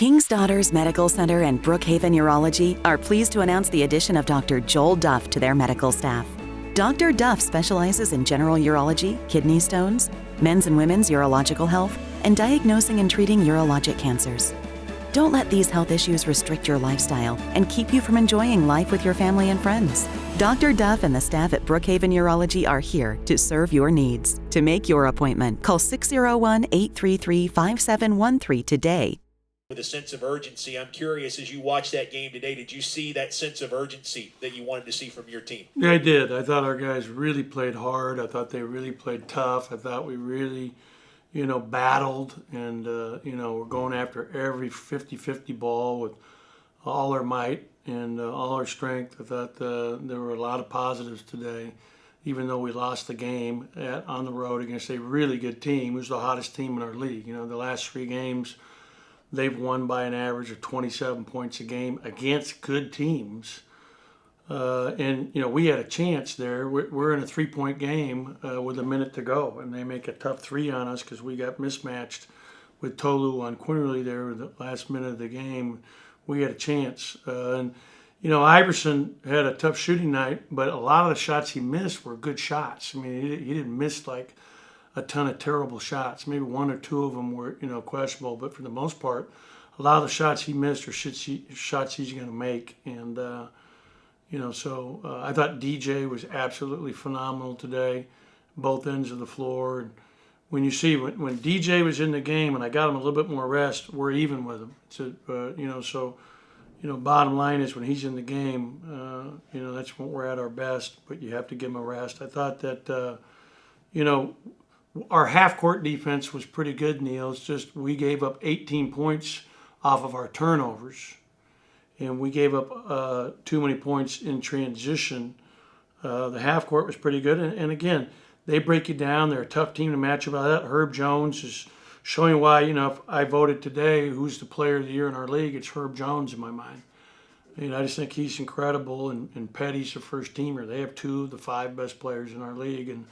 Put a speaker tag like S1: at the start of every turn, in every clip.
S1: King's Daughters Medical Center and Brookhaven Urology are pleased to announce the addition of Dr. Joel Duff to their medical staff. Dr. Duff specializes in general urology, kidney stones, men's and women's urological health, and diagnosing and treating urologic cancers. Don't let these health issues restrict your lifestyle and keep you from enjoying life with your family and friends. Dr. Duff and the staff at Brookhaven Urology are here to serve your needs. To make your appointment, call 601-833-5713 today.
S2: With a sense of urgency, I'm curious, as you watched that game today, did you see that sense of urgency that you wanted to see from your team?
S3: Yeah, I did. I thought our guys really played hard. I thought they really played tough. I thought we really, battled and, we're going after every 50-50 ball with all our might and all our strength. I thought there were a lot of positives today, even though we lost the game on the road against a really good team. It was the hottest team in our league. The last 3 games, they've won by an average of 27 points a game against good teams. We had a chance there. We're in a 3-point game with a minute to go, and they make a tough 3 on us because we got mismatched with Tolu on Quinterly there in the last minute of the game. We had a chance. Iverson had a tough shooting night, but a lot of the shots he missed were good shots. I mean, he didn't miss like a ton of terrible shots. Maybe 1 or 2 of them were, questionable, but for the most part, a lot of the shots he missed are shots he's going to make. And, I thought DJ was absolutely phenomenal today, both ends of the floor. And when you see, when DJ was in the game and I got him a little bit more rest, we're even with him. Bottom line is when he's in the game, that's when we're at our best, but you have to give him a rest. I thought that, our half-court defense was pretty good, Neil. It's just we gave up 18 points off of our turnovers, and we gave up too many points in transition. The half-court was pretty good, and again, they break you down. They're a tough team to match up. That Herb Jones is showing why, if I voted today who's the player of the year in our league, it's Herb Jones in my mind. I just think he's incredible, and Petty's a first-teamer. They have 2 of the 5 best players in our league, and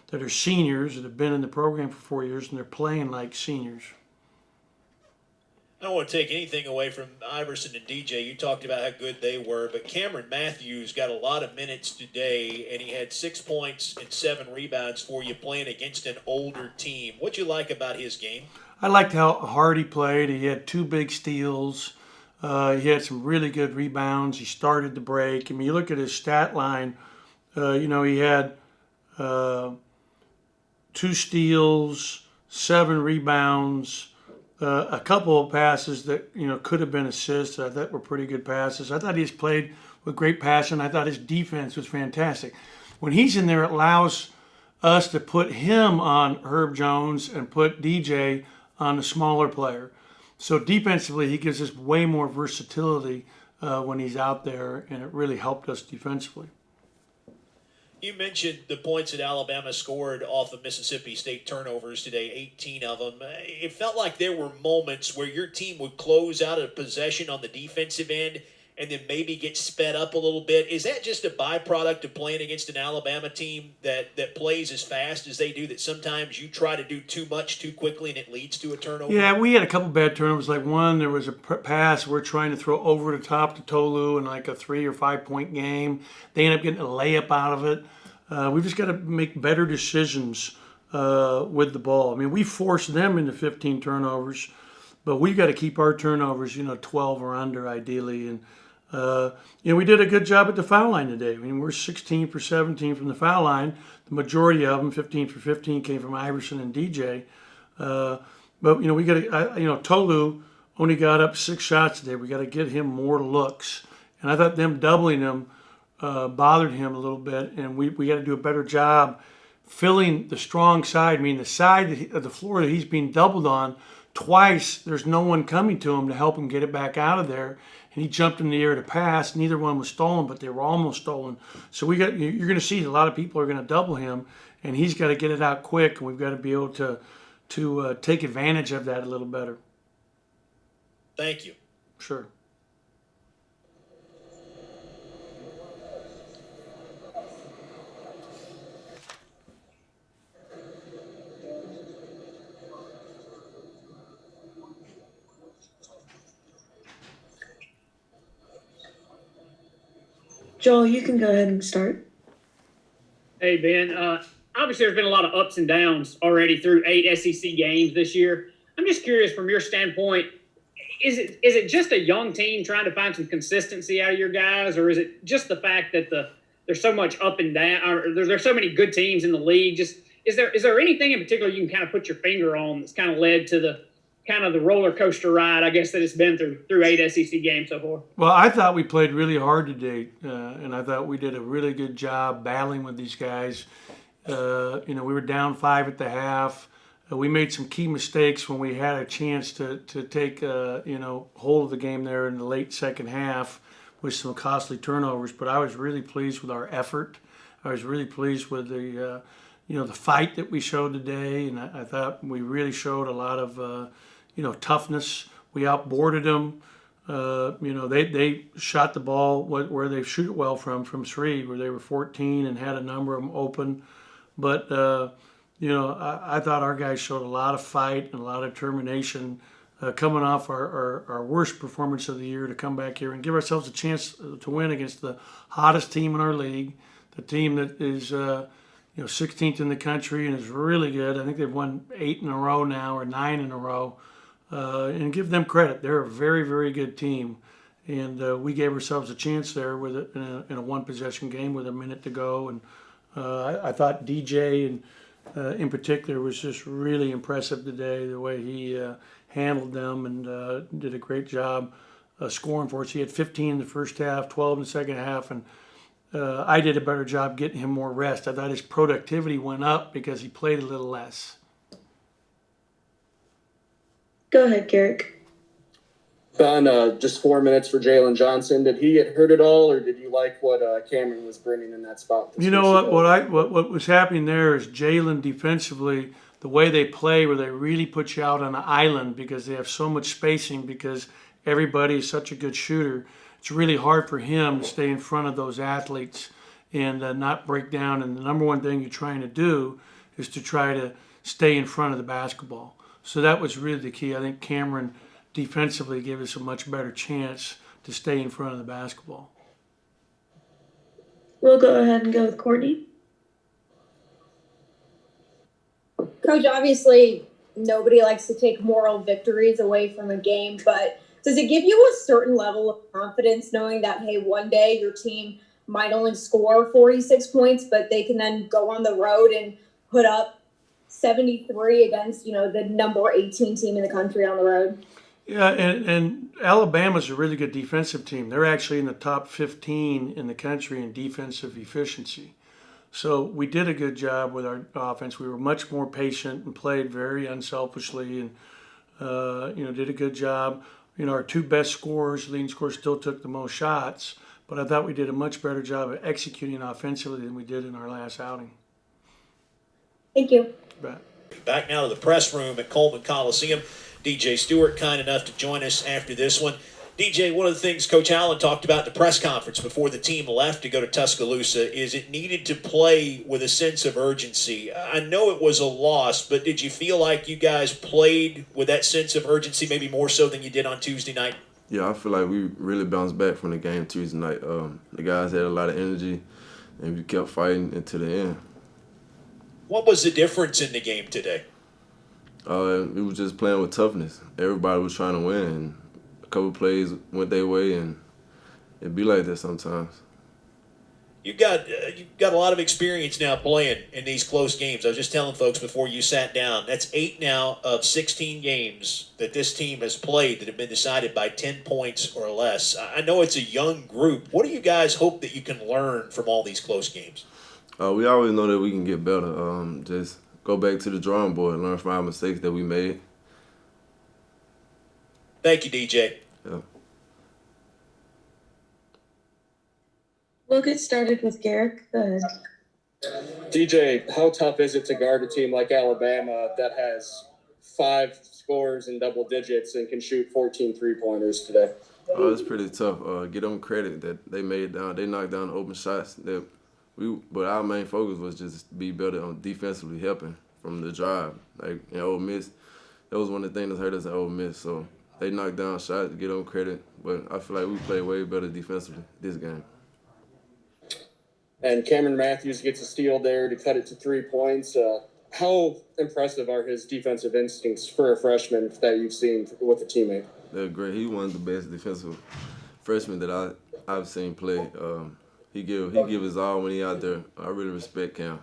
S3: that are seniors that have been in the program for 4 years, and they're playing like seniors.
S2: I don't want to take anything away from Iverson and DJ. You talked about how good they were, but Cameron Matthews got a lot of minutes today, and he had 6 points and 7 rebounds for you playing against an older team. What'd you like about his game? I
S3: liked how hard he played. He had 2 big steals. He had some really good rebounds. He started the break. I mean, you look at his stat line, he had 2 steals, 7 rebounds, a couple of passes that could have been assists. I thought were pretty good passes. I thought he's played with great passion. I thought his defense was fantastic. When he's in there, it allows us to put him on Herb Jones and put DJ on the smaller player. So defensively, he gives us way more versatility when he's out there, and it really helped us defensively.
S2: You mentioned the points that Alabama scored off of Mississippi State turnovers today, 18 of them. It felt like there were moments where your team would close out a possession on the defensive end and then maybe get sped up a little bit. Is that just a byproduct of playing against an Alabama team that plays as fast as they do, that sometimes you try to do too much too quickly and it leads to a turnover?
S3: Yeah, we had a couple bad turnovers. Like one, there was a pass we're trying to throw over the top to Tolu in like a 3 or 5 point game. They end up getting a layup out of it. We've just got to make better decisions with the ball. I mean, we forced them into 15 turnovers, but we've got to keep our turnovers, 12 or under ideally. And we did a good job at the foul line today. I mean, we're 16 for 17 from the foul line. The majority of them, 15 for 15, came from Iverson and DJ. But we got to, Tolu only got up 6 shots today. We got to get him more looks. And I thought them doubling him bothered him a little bit, and we got to do a better job filling the strong side. I mean, the side of the floor that he's being doubled on twice, there's no one coming to him to help him get it back out of there. And he jumped in the air to pass. Neither one was stolen, but they were almost stolen. So you're going to see a lot of people are going to double him, and he's got to get it out quick, and we've got to be able to take advantage of that a little better.
S2: Thank you.
S3: Sure.
S4: Joel, you can go ahead and start.
S5: Hey, Ben. Obviously, there's been a lot of ups and downs already through 8 SEC games this year. I'm just curious, from your standpoint, is it just a young team trying to find some consistency out of your guys, or is it just the fact that there's so much up and down, or there's so many good teams in the league? Just is there anything in particular you can kind of put your finger on that's kind of led to the roller coaster ride, I guess, that it's been through 8 SEC games so far?
S3: Well, I thought we played really hard today, and I thought we did a really good job battling with these guys. We were down 5 at the half. We made some key mistakes when we had a chance to take hold of the game there in the late second half with some costly turnovers. But I was really pleased with our effort. I was really pleased with the fight that we showed today, and I thought we really showed a lot of toughness. We outboarded them. They shot the ball where they shoot it well from 3, where they were 14 and had a number of them open. But I thought our guys showed a lot of fight and a lot of determination coming off our worst performance of the year to come back here and give ourselves a chance to win against the hottest team in our league, the team that is 16th in the country and is really good. I think they've won 8 in a row now, or 9 in a row. And give them credit. They're a very, very good team. And we gave ourselves a chance there with it in a one-possession game with a minute to go. And I thought DJ and in particular was just really impressive today, the way he handled them and did a great job scoring for us. He had 15 in the first half, 12 in the second half, and I did a better job getting him more rest. I thought his productivity went up because he played a little less.
S4: Go ahead, Garrick.
S6: Ben, just 4 minutes for Jalen Johnson. Did he get hurt at all, or did you like what Cameron was bringing in that spot?
S3: You know what was happening there is Jalen defensively, the way they play, where they really put you out on an island because they have so much spacing because everybody is such a good shooter. It's really hard for him to stay in front of those athletes and not break down. And the number one thing you're trying to do is to try to stay in front of the basketball. So that was really the key. I think Cameron defensively gave us a much better chance to stay in front of the basketball.
S4: We'll go ahead and go with Courtney.
S7: Coach, obviously nobody likes to take moral victories away from a game, but does it give you a certain level of confidence knowing that, hey, one day your team might only score 46 points, but they can then go on the road and put up 73 against, the number 18 team in the country on the road?
S3: Yeah, and Alabama's a really good defensive team. They're actually in the top 15 in the country in defensive efficiency. So we did a good job with our offense. We were much more patient and played very unselfishly and, did a good job. Our 2 best scorers, leading scorers, still took the most shots, but I thought we did a much better job of executing offensively than we did in our last outing.
S7: Thank you.
S3: Right.
S2: Back now to the press room at Coleman Coliseum. DJ Stewart, kind enough to join us after this one. DJ, one of the things Coach Allen talked about in the press conference before the team left to go to Tuscaloosa is it needed to play with a sense of urgency. I know it was a loss, but did you feel like you guys played with that sense of urgency, maybe more so than you did on Tuesday night?
S8: Yeah, I feel like we really bounced back from the game Tuesday night. The guys had a lot of energy, and we kept fighting until the end.
S2: What was the difference in the game today?
S8: We was just playing with toughness. Everybody was trying to win, and a couple plays went their way, and it be like that sometimes.
S2: You've got a lot of experience now playing in these close games. I was just telling folks before you sat down, that's 8 now of 16 games that this team has played that have been decided by 10 points or less. I know it's a young group. What do you guys hope that you can learn from all these close games?
S8: We always know that we can get better. Just go back to the drawing board and learn from our mistakes that we made.
S2: Thank you, DJ.
S8: Yeah.
S4: We'll get started with Garrick. Go ahead.
S6: DJ, how tough is it to guard a team like Alabama that has 5 scores in double digits and can shoot 14 three-pointers today?
S8: It's pretty tough. Give them credit that they knocked down the open shots. But our main focus was just be better on defensively helping from the drive. Like in Ole Miss, that was one of the things that hurt us in Ole Miss. So they knocked down shots to get them credit. But I feel like we played way better defensively this game.
S6: and Cameron Matthews gets a steal there to cut it to 3 points. How impressive are his defensive instincts for a freshman that you've seen with a teammate?
S8: They're great. He's one of the best defensive freshmen that I've seen play. He give his all when he out there. I really respect Cam.